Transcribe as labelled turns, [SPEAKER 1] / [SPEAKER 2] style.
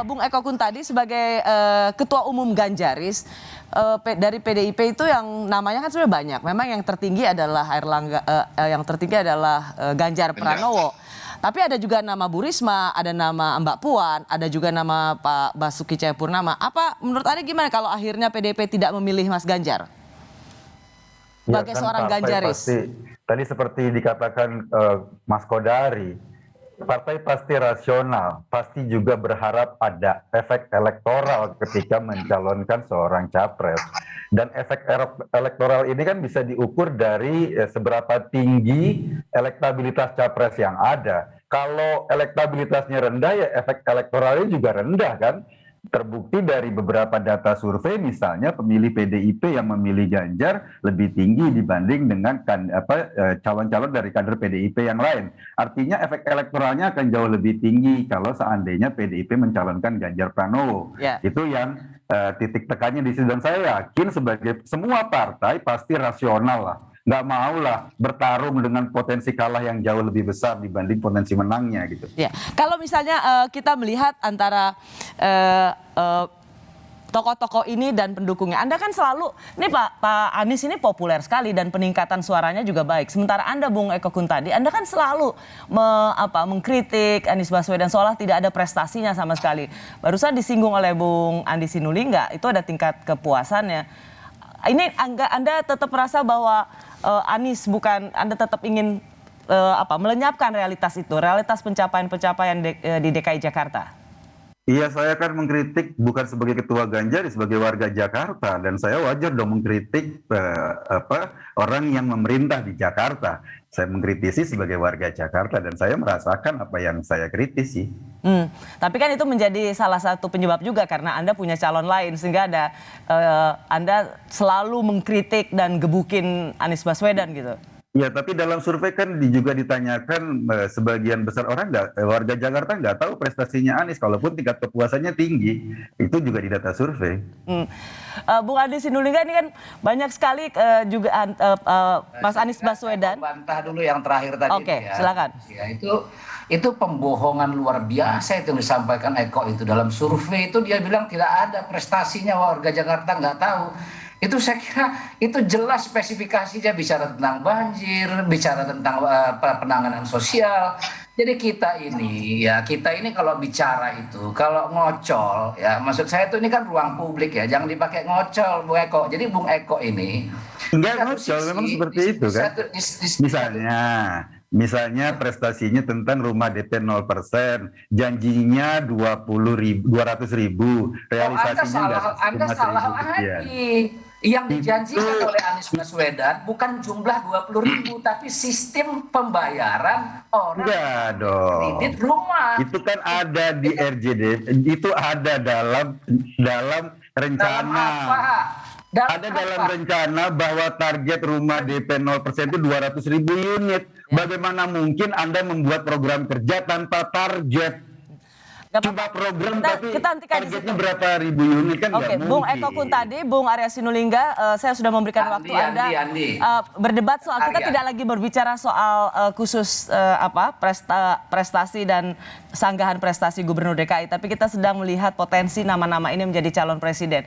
[SPEAKER 1] Bung Eko Kuntadi sebagai Ketua Umum Ganjaris dari PDIP itu yang namanya kan sebenarnya banyak. Memang yang tertinggi adalah Ganjar Pranowo. Tapi ada juga nama Bu Risma, ada nama Mbak Puan, ada juga nama Pak Basuki Cahayapurnama. Apa menurut Anda gimana kalau akhirnya PDIP tidak memilih Mas Ganjar sebagai seorang Ganjaris?
[SPEAKER 2] Tadi seperti dikatakan Mas Kodari, partai pasti rasional, pasti juga berharap ada efek elektoral ketika mencalonkan seorang capres. Dan efek elektoral ini kan bisa diukur dari seberapa tinggi elektabilitas capres yang ada. Kalau elektabilitasnya rendah, ya efek elektoralnya juga rendah kan. Terbukti dari beberapa data survei, misalnya pemilih PDIP yang memilih Ganjar lebih tinggi dibanding dengan calon-calon dari kader PDIP yang lain. Artinya efek elektoralnya akan jauh lebih tinggi kalau seandainya PDIP mencalonkan Ganjar Pranowo. Itu yang titik tekannya di situ. Dan saya yakin sebagai semua partai pasti rasional lah. Nggak mau lah bertarung dengan potensi kalah yang jauh lebih besar dibanding potensi menangnya gitu.
[SPEAKER 1] Ya, kalau misalnya kita melihat antara tokoh-tokoh ini dan pendukungnya, Anda kan selalu, ini Pak Anies ini populer sekali dan peningkatan suaranya juga baik. Sementara Anda, Bung Eko Kuntadi, Anda kan selalu mengkritik Anies Baswedan seolah tidak ada prestasinya sama sekali. Barusan disinggung oleh Bung Andi Sinulinga, itu ada tingkat kepuasannya. Ini Anda tetap merasa bahwa Anies Anda tetap ingin melenyapkan realitas itu, realitas pencapaian-pencapaian di DKI Jakarta.
[SPEAKER 2] Iya, saya kan mengkritik bukan sebagai ketua Ganjar, sebagai warga Jakarta, dan saya wajar dong mengkritik orang yang memerintah di Jakarta. Saya mengkritisi sebagai warga Jakarta dan saya merasakan apa yang saya kritisi.
[SPEAKER 1] Tapi kan itu menjadi salah satu penyebab juga karena Anda punya calon lain sehingga Anda selalu mengkritik dan gebukin Anies Baswedan gitu.
[SPEAKER 2] Ya, tapi dalam survei kan juga ditanyakan sebagian besar orang warga Jakarta nggak tahu prestasinya Anies, kalaupun tingkat kepuasannya tinggi. Itu juga di data survei.
[SPEAKER 1] Bung Andi Sinulinga ini kan banyak sekali juga Mas Anies Baswedan.
[SPEAKER 3] Bantah dulu yang terakhir tadi.
[SPEAKER 1] Oke, silakan.
[SPEAKER 3] Ya, itu pembohongan luar biasa itu yang disampaikan Eko itu dalam survei itu dia bilang tidak ada prestasinya warga Jakarta nggak tahu. Itu saya kira itu jelas spesifikasinya, bicara tentang banjir, bicara tentang penanganan sosial. Jadi kita ini kalau bicara itu, kalau ngocol ya, maksud saya itu ini kan ruang publik ya, jangan dipakai ngocol Bung Eko. Jadi Bung Eko ini
[SPEAKER 2] enggak ngocol, memang seperti itu kan. Misalnya prestasinya tentang rumah DP 0%, janjinya 200.000, realisasinya
[SPEAKER 3] Anda salah lagi. Yang dijanjikan oleh Anies Baswedan bukan jumlah 20.000, tapi sistem pembayaran orang kredit rumah.
[SPEAKER 2] Itu kan ada di RJD, itu ada dalam rencana. Dalam rencana bahwa target rumah DP 0% itu 200.000 unit. Bagaimana mungkin Anda membuat program kerja tanpa target? Coba program tapi targetnya berapa ribu unit kan nggak mungkin.
[SPEAKER 1] Bung Eko Kuntadi, Bung Arya Sinulinga, saya sudah memberikan waktu Anda berdebat soal kita tidak lagi berbicara soal khusus prestasi dan sanggahan prestasi Gubernur DKI, tapi kita sedang melihat potensi nama-nama ini menjadi calon presiden.